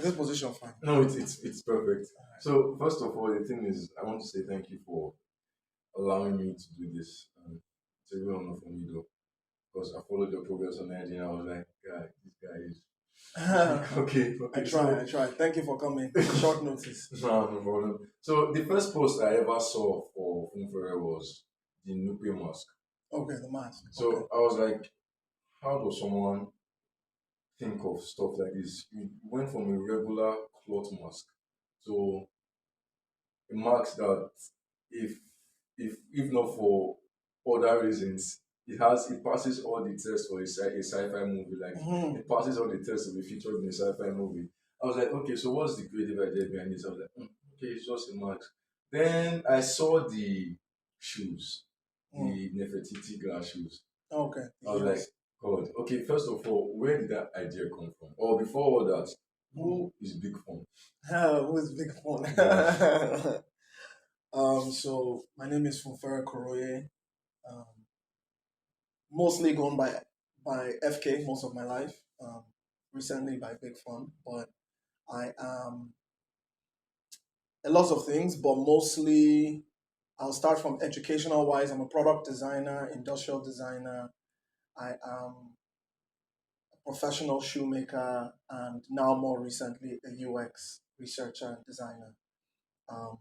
Is this position fine? No, it's perfect. So first of all, the thing is, I want to say thank you for allowing me to do this. It's a real honor for me though, because I followed your progress on IG and I was like, guy, this guy is okay. I Okay, try, I so try. Thank you for coming. Short notice. no problem. So the first post I ever saw for Funfere was the Nupe mask. Okay, the mask. Okay. So I was like, how does someone think of stuff like this? You went from a regular cloth mask to a mask that, if if not for other reasons, it passes all the tests for a sci-fi movie. Like Mhm. it passes all the tests to be featured in a sci-fi movie. I was like, okay, so what's the creative idea behind this? I was like, okay, it's just a mask. Then I saw the shoes, Mm. the Nefertiti glass shoes. Okay, the I was like, heels. God, okay, first of all, where did that idea come from? Or before all that, Mm. who is Big Fun? Who's big Yeah. fun? So my name is Funfere Koroye. Um, mostly gone by FK most of my life. Recently by Big Fun, but I am a lot of things, but mostly I'll start from educational wise. I'm a product designer, industrial designer. I am a professional shoemaker, and now more recently a UX researcher and designer. Um,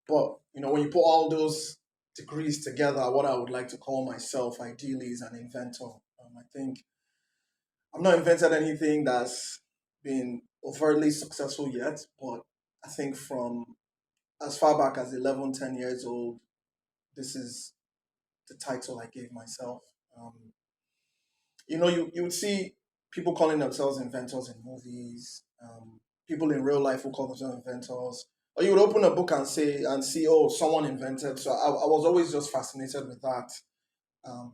but when you put all those degrees together, what I would like to call myself ideally is an inventor. I think I've not invented anything that's been overtly successful yet, but I think from as far back as 11, 10 years old, this is the title I gave myself. Um, you would see people calling themselves inventors in movies, people in real life who call themselves inventors. Or you would open a book and see, oh, someone invented. So I was always just fascinated with um,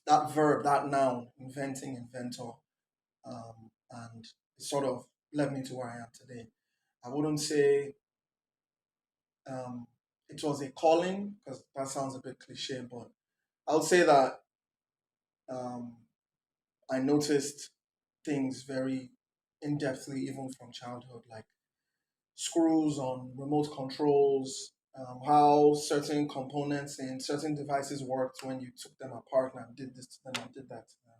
that verb, that noun, inventing, inventor. And it sort of led me to where I am today. I wouldn't say um, it was a calling because that sounds a bit cliche, but I would say that um, I noticed things very in depthly even from childhood, like screws on remote controls, how certain components in certain devices worked when you took them apart and did this to them and did that to them.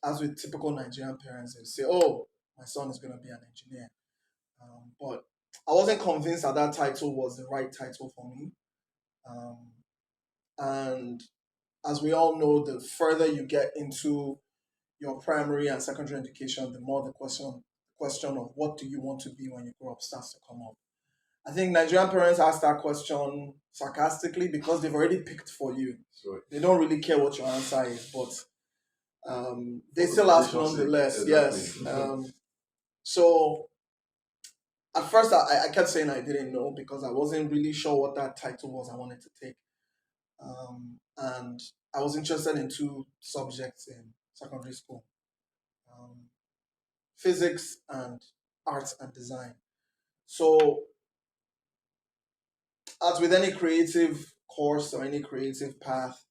As with typical Nigerian parents, they say, "Oh, my son is going to be an engineer," but I wasn't convinced that that title was the right title for me. Um, and as we all know, the further you get into your primary and secondary education, the more the question of what do you want to be when you grow up starts to come up. I think Nigerian parents ask that question sarcastically because they've already picked for you. So They don't really care what your answer is, but they for still ask communication sake, nonetheless. Yes. exactly. So at first, I kept saying I didn't know because I wasn't really sure what that title was I wanted to take. And I was interested in two subjects in secondary school, um, physics and arts and design. So, as with any creative course or any creative path,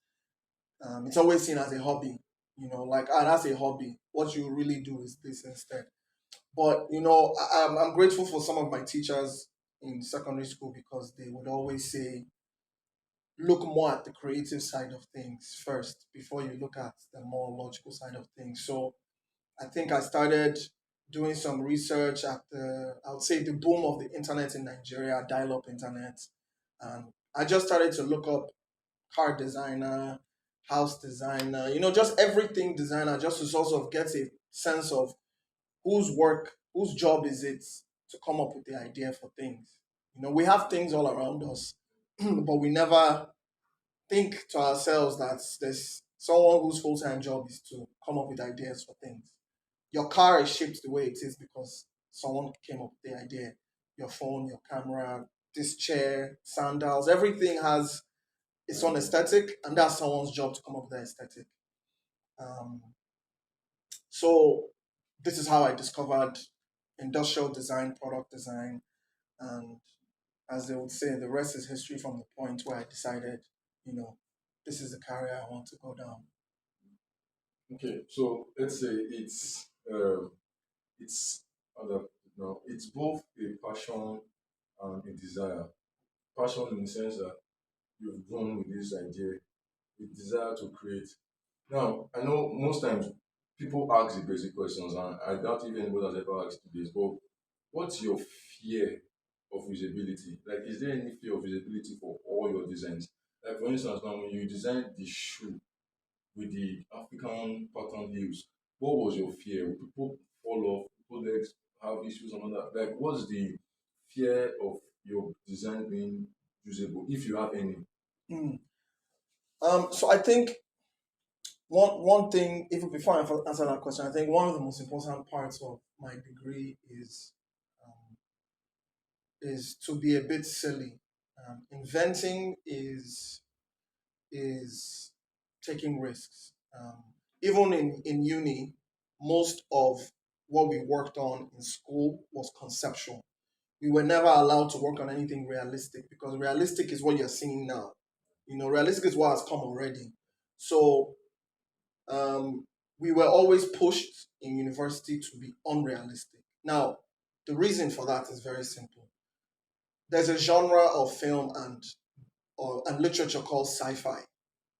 it's always seen as a hobby. Like, that's a hobby. What you really do is this instead. But, I'm grateful for some of my teachers in secondary school because they would always say, look more at the creative side of things first before you look at the more logical side of things. So I think I started doing some research at I would say, the boom of the internet in Nigeria, dial-up internet, and I just started to look up car designer, house designer, just everything designer, just to sort of get a sense of whose job is it to come up with the idea for things. We have things all around us, but we never think to ourselves that there's someone whose full time job is to come up with ideas for things. Your car is shaped the way it is because someone came up with the idea. Your phone, your camera, this chair, sandals, everything has its own aesthetic, and that's someone's job to come up with that aesthetic. Um, so, this is how I discovered industrial design, product design, and as they would say, the rest is history from the point where I decided, you know, this is the career I want to go down. Okay, so let's say it's how do I put it now? It's both a passion and a desire. Passion in the sense that you've grown with this idea, a desire to create. Now, I know most times people ask the basic questions, and I doubt if anybody has ever asked this, but what's your fear of visibility? Like, is there any fear of visibility for all your designs? Like, for instance, now when you designed the shoe with the African pattern heels, what was your fear? Will people fall off? People legs have issues and all that? Like, what's the fear of your design being usable, if you have any? Mm. So I think one thing, even before I answer that question, I think one of the most important parts of my degree um, is to be a bit silly. Inventing is taking risks. Even in uni, most of what we worked on in school was conceptual. We were never allowed to work on anything realistic because realistic is what you're seeing now. Realistic is what has come already. So um, we were always pushed in university to be unrealistic. Now, the reason for that is very simple. There's a genre of film and literature called sci-fi.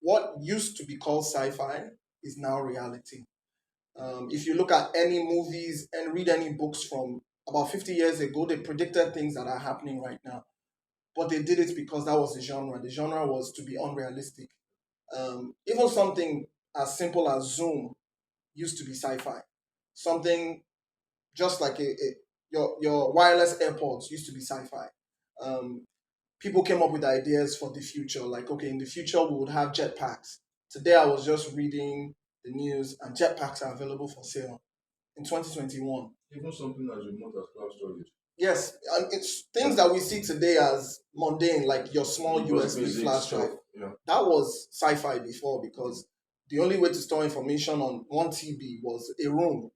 What used to be called sci-fi is now reality. If you look at any movies and read any books from about 50 years ago, they predicted things that are happening right now. But they did it because that was the genre. The genre was to be unrealistic. Even something as simple as Zoom used to be sci-fi. Something just like your wireless AirPods used to be sci-fi. Um, People came up with ideas for the future. Like, okay, in the future we would have jetpacks. Today I was just reading the news, and jetpacks are available for sale in 2021. Even something as remote as cloud storage. Yes, and it's things Yeah. that we see today as mundane, like your small Just USB basic flash stuff. drive. Yeah. That was sci-fi before because the only way to store information on one TB was a room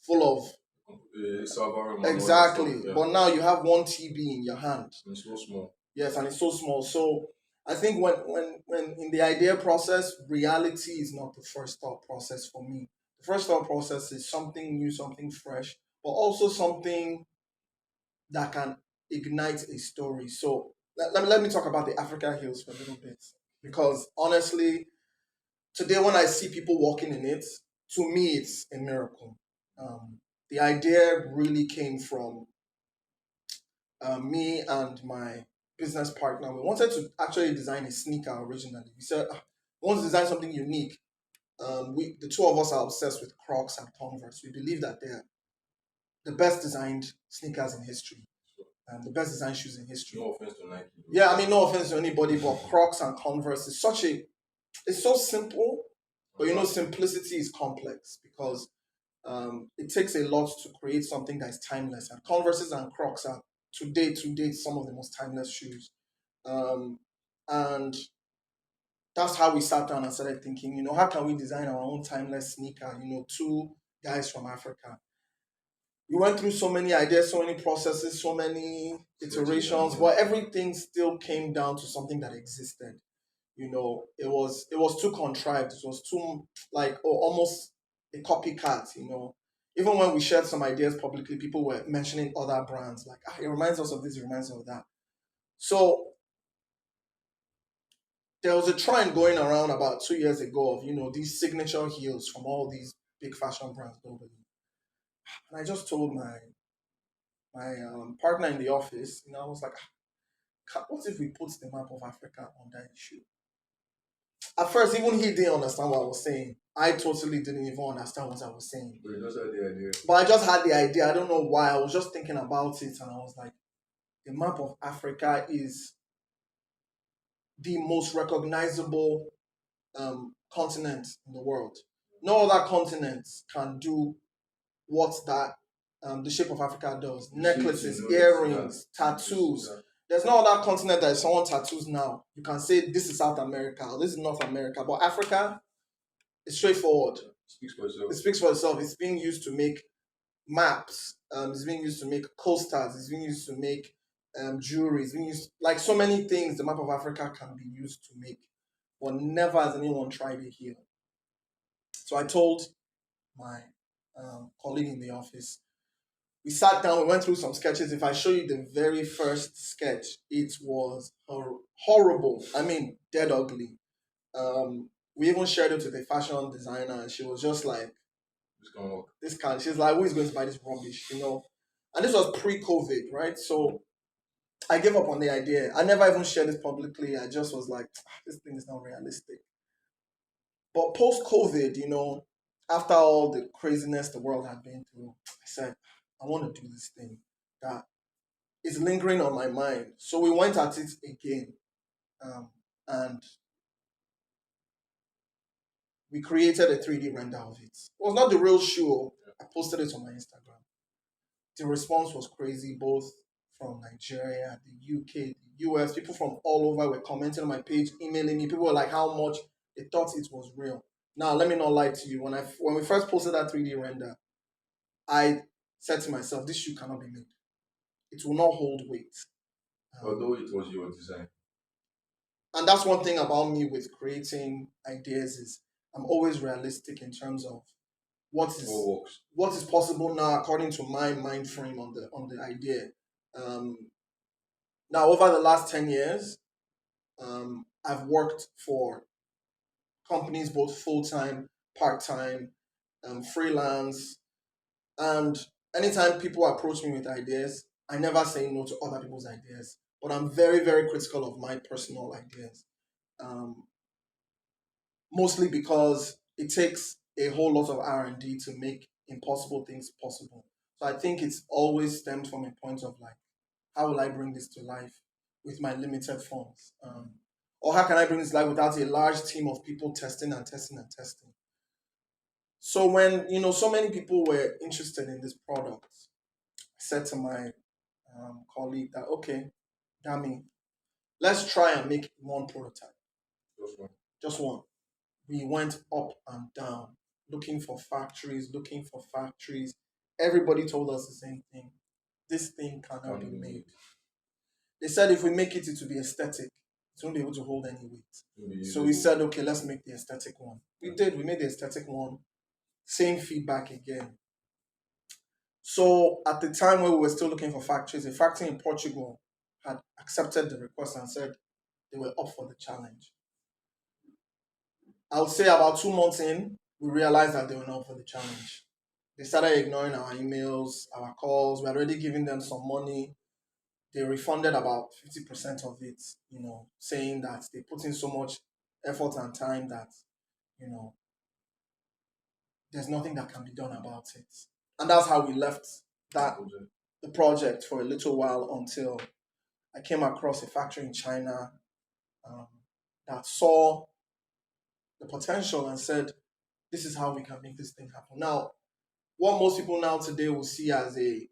full of Server room and all that stuff. exactly. Yeah. But now you have one TB in your hand. And it's so small. Yes, and it's so small. So I think when in the idea process, reality is not the first thought process for me. The first thought process is something new, something fresh, but also something that can ignite a story. So let me talk about the Africa Hills for a little bit. Because honestly, today when I see people walking in it, to me it's a miracle. The idea really came from me and my business partner. We wanted to actually design a sneaker originally. We said, we want to design something unique. The two of us are obsessed with Crocs and Converse. We believe that they're the best designed sneakers in history, and the best designed shoes in history. No offense to Nike. Yeah, I mean, no offense to anybody, but Crocs and Converse is it's so simple, but simplicity is complex because it takes a lot to create something that is timeless. And Converses and Crocs are to date some of the most timeless shoes. Um, and that's how we sat down and started thinking, how can we design our own timeless sneaker? Two guys from Africa. We went through so many ideas, so many processes, so many iterations, but everything still came down to something that existed. It was too contrived. It was too like almost a copycat. Even when we shared some ideas publicly, people were mentioning other brands like, it reminds us of this, it reminds us of that. So there was a trend going around about 2 years ago of these signature heels from all these big fashion brands globally. And I just told my partner in the office, I was like, what if we put the map of Africa on that shoe? At first, even he didn't understand what I was saying. I totally didn't even understand what I was saying. But you just had the idea. But I just had the idea. I don't know why. I was just thinking about it, and I was like, the map of Africa is the most recognizable continent in the world. No other continent can do what that the shape of Africa does. Necklaces, earrings, tattoos. There's no other continent that if someone tattoos now, you can say this is South America or this is North America. But Africa is straightforward. It speaks for itself. It speaks for itself. It's being used to make maps. It's being used to make coasters. It's being used to make jewelry. It's being used like so many things. The map of Africa can be used to make, but never has anyone tried it here. So I told my colleague in the office, We sat down, we went through some sketches. If I show you the very first sketch, it was horrible. I mean, dead ugly. We even shared it with a fashion designer, and she was just like, This can work. "This can." She's like, "Who is going to buy this rubbish?" And this was pre-COVID, right? So I gave up on the idea. I never even shared it publicly. I just was like, "This thing is not realistic." But post-COVID, after all the craziness the world had been through, I said, "I want to do this thing that is lingering on my mind." So we went at it again, um, and we created a 3D render of it. It was not the real show. I posted it on my Instagram. The response was crazy, both from Nigeria, the UK, the US. People from all over were commenting on my page, emailing me. People were like, how much they thought it was real. Now, let me not lie to you. When we first posted that 3D render, I said to myself, this shoe cannot be made. It will not hold weight. Although it was your design. And that's one thing about me with creating ideas is I'm always realistic in terms of what is What works? what is possible now according to my mind frame on the idea. Um, Now, over the last 10 years, I've worked for companies both full time, part time, freelance, and anytime people approach me with ideas, I never say no to other people's ideas. But I'm very, very critical of my personal ideas. Um, Mostly because it takes a whole lot of R&D to make impossible things possible. So I think it's always stemmed from a point of like, how will I bring this to life with my limited funds? Or how can I bring this to life without a large team of people testing and testing and testing? So when so many people were interested in this product, I said to my colleague that okay, Dami, let's try and make one prototype, Just one. just one. We went up and down looking for factories, looking for factories. Everybody told us the same thing. This thing cannot be made. They said if we make it, it will be aesthetic. It won't be able to hold any weight. So we said, okay, let's make the aesthetic one. We did. We made the aesthetic one. Same feedback again. So at the time when we were still looking for factories, a factory in Portugal had accepted the request and said they were up for the challenge. I would say about 2 months in, we realized that they were not up for the challenge. They started ignoring our emails, our calls. We had already given them some money. They refunded about 50% of it, saying that they put in so much effort and time that, you know, there's nothing that can be done about it. And that's how we left that the project for a little while until I came across a factory in China um, that saw the potential and said, this is how we can make this thing happen. Now, what most people now today will see as a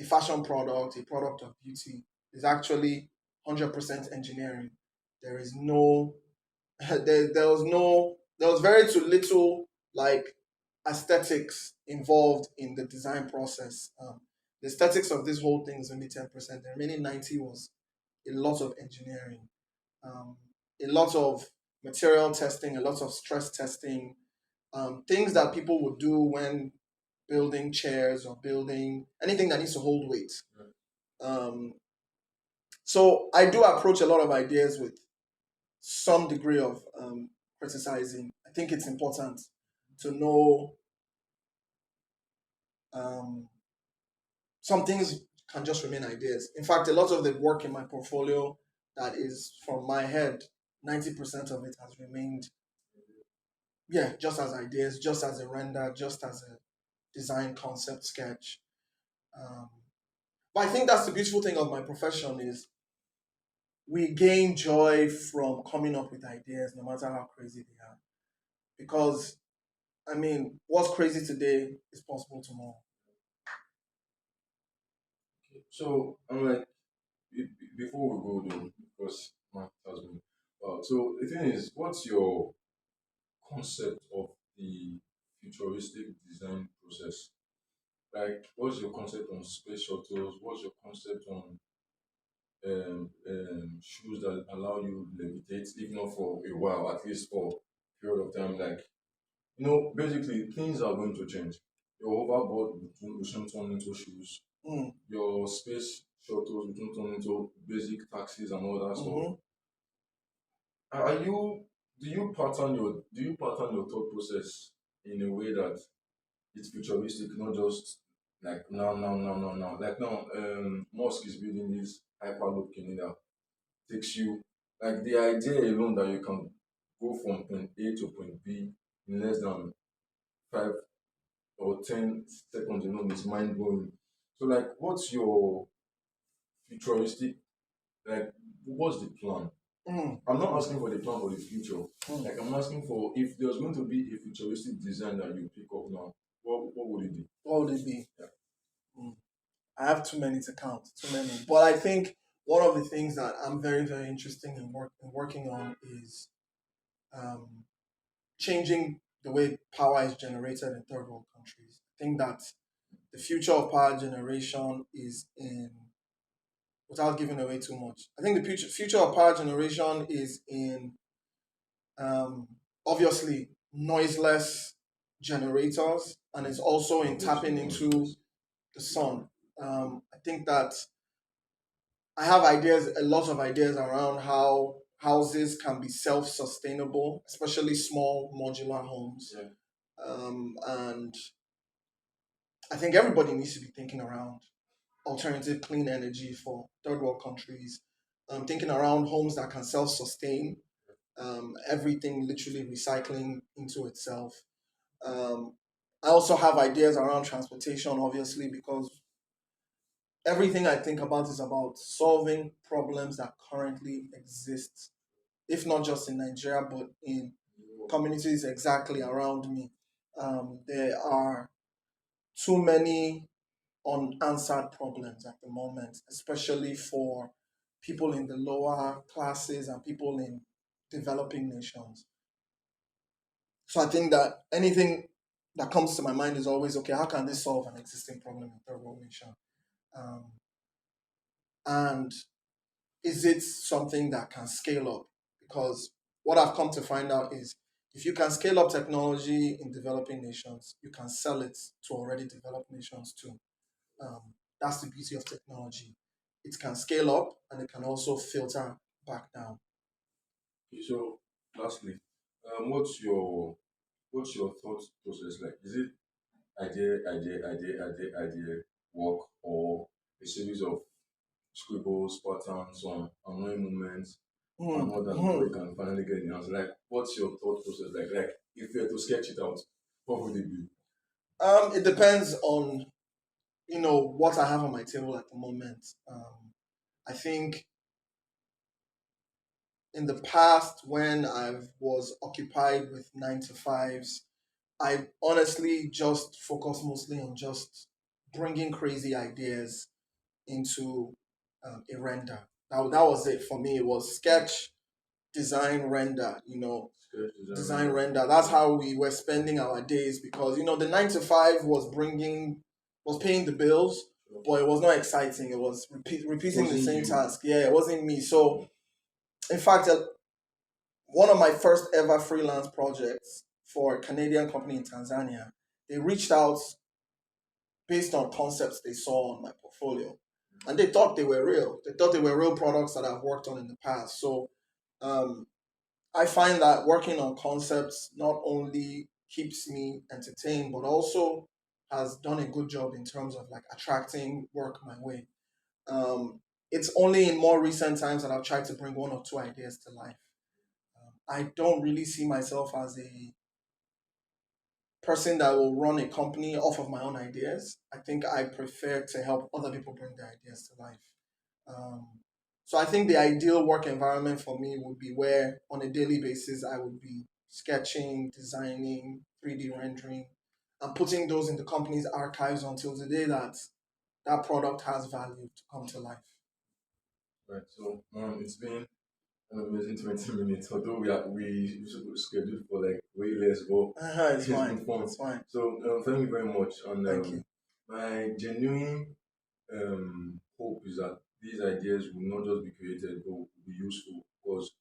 fashion product, a product of beauty, is actually 100% engineering. There is no, there was very too little like aesthetics involved in the design process. The aesthetics of this whole thing is only 10%. The remaining 90 was a lot of engineering, um, a lot of material testing, a lot of stress testing, things that people would do when building chairs or building anything that needs to hold weight. Um, so I do approach a lot of ideas with some degree of criticizing. I think it's important to know um, some things can just remain ideas. In fact, a lot of the work in my portfolio that is from my head, 90% of it has remained, yeah, just as ideas, just as a render, just as a design concept sketch. Um, but I think that's the beautiful thing of my profession is we gain joy from coming up with ideas, no matter how crazy they are. Because I mean, what's crazy today is possible tomorrow. So I'm like, before we go though, because my has been. So the thing is, what's your concept of the futuristic design process? Like, what's your concept on space shuttles? What's your concept on shoes that allow you levitate, if not for a while, at least for a period of time? Like, basically, things are going to change. your hoverboard will soon turn into shoes. Mm. Your space shuttles will soon turn into basic taxis and all that stuff. Mm-hmm. Are you do you pattern your thought process in a way that it's futuristic, not just like now. Like now, Musk is building this hyperloop in that takes you like the idea alone that you can go from point A to point B in less than 5 or 10 seconds alone is mind blowing. So like what's your futuristic like what's the plan? Mm. I'm not Mm. asking for the plan for the future. Mm. Like I'm asking for if there's going to be a futuristic design that you pick up now, what would it be? What would it be? Yeah. Mm. I have too many to count, too many. But I think one of the things that I'm very, very interested in working on is um, changing the way power is generated in third world countries. I think that the future of power generation is in, without giving away too much, I think the future of power generation is in um, obviously noiseless generators, and it's also in Obviously, tapping into noiseless. the sun. I think that I have ideas, a lot of ideas around how houses can be self-sustainable, especially small modular homes. Yeah. And I think everybody needs to be thinking around alternative clean energy for third world countries. Thinking around homes that can self-sustain, everything literally recycling into itself. Um, I also have ideas around transportation, obviously, because everything I think about is about solving problems that currently exist, if not just in Nigeria, but in communities exactly around me. There are too many unanswered problems at the moment, especially for people in the lower classes and people in developing nations. So I think that anything that comes to my mind is always okay, how can this solve an existing problem in third world nation? Um, and is it something that can scale up? Because what I've come to find out is if you can scale up technology in developing nations, you can sell it to already developed nations too. That's the beauty of technology. It can scale up and it can also filter back down. So lastly, what's your thought process like? Is it idea work or a series of scribbles, patterns on annoying moments and all that before Mhm. you can finally get the answer? Like what's your thought process like? Like if you were to sketch it out, what would it be? It depends on what I have on my table at the moment. I think in the past when I was occupied with 9 to 5s, I honestly just focused mostly on just bringing crazy ideas into a render. That was it for me. It was sketch, design, render. Sketch design Design, render. render. That's Yeah. how we were spending our days because the 9 to 5 was paying the bills, Sure. but it was not exciting. It was It repeating the wasn't same you. task. Yeah, it wasn't me. So in fact, one of my first ever freelance projects for a Canadian company in Tanzania, they reached out based on concepts they saw on my portfolio. And they thought they were real. They thought they were real products that I've worked on in the past. So um, I find that working on concepts not only keeps me entertained, but also has done a good job in terms of like attracting work my way. It's only in more recent times that I've tried to bring one or two ideas to life. I don't really see myself as a person that will run a company off of my own ideas. I think I prefer to help other people bring their ideas to life. Um, so I think the ideal work environment for me would be where on a daily basis I would be sketching, designing, 3D rendering, and putting those in the company's archives until the day that that product has value to come to life. Right. So it's been an amazing 20 minutes. Although we scheduled for like way less, but It's it's fine. been fun. It's fine. So thank you very much. And Thank you. my genuine hope is that these ideas will not just be created, but will be useful. Because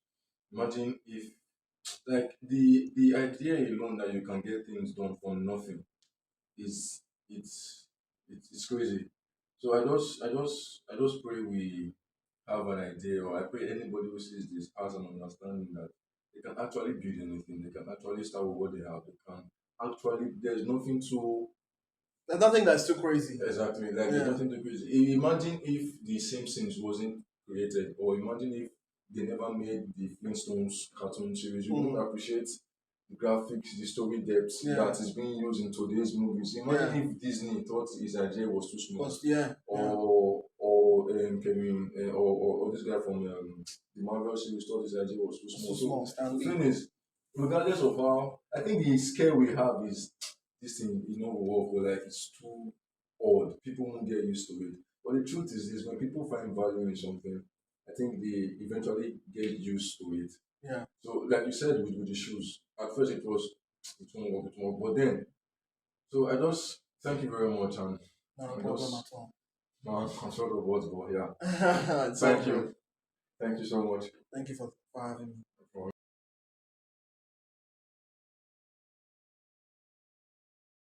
imagine if like the idea alone that you can get things done from nothing is it's crazy. So I just pray we have an idea, or I pray anybody who sees this has an understanding that they can actually build anything. They can actually start with what they have. They can actually. There's nothing too There's nothing that's too crazy. exactly like there's Yeah. nothing too crazy. Imagine if the Simpsons wasn't created, or imagine if they never made the Flintstones cartoon series. You wouldn't Mm. appreciate the graphics, the story depth Yeah. that is being used in today's movies. Imagine Yeah. if Disney thought his idea was too small, But yeah. Yeah. or Kevin, or this guy from the Marvel series thought his idea was too It's small. too So small. the Stanley. thing is, regardless of how, I think the scare we have is this thing, will work, or like it's too odd. People won't get used to it. But the truth is this: when people find value in something, I think they eventually get used to it. Yeah. So, like you said with the shoes, at first it won't work, it won't work. But then, so I just thank you very much, and Not a I'm problem at just all. I'm sort of words, but yeah, It's all thank good. you, thank you so much. Thank you for having me.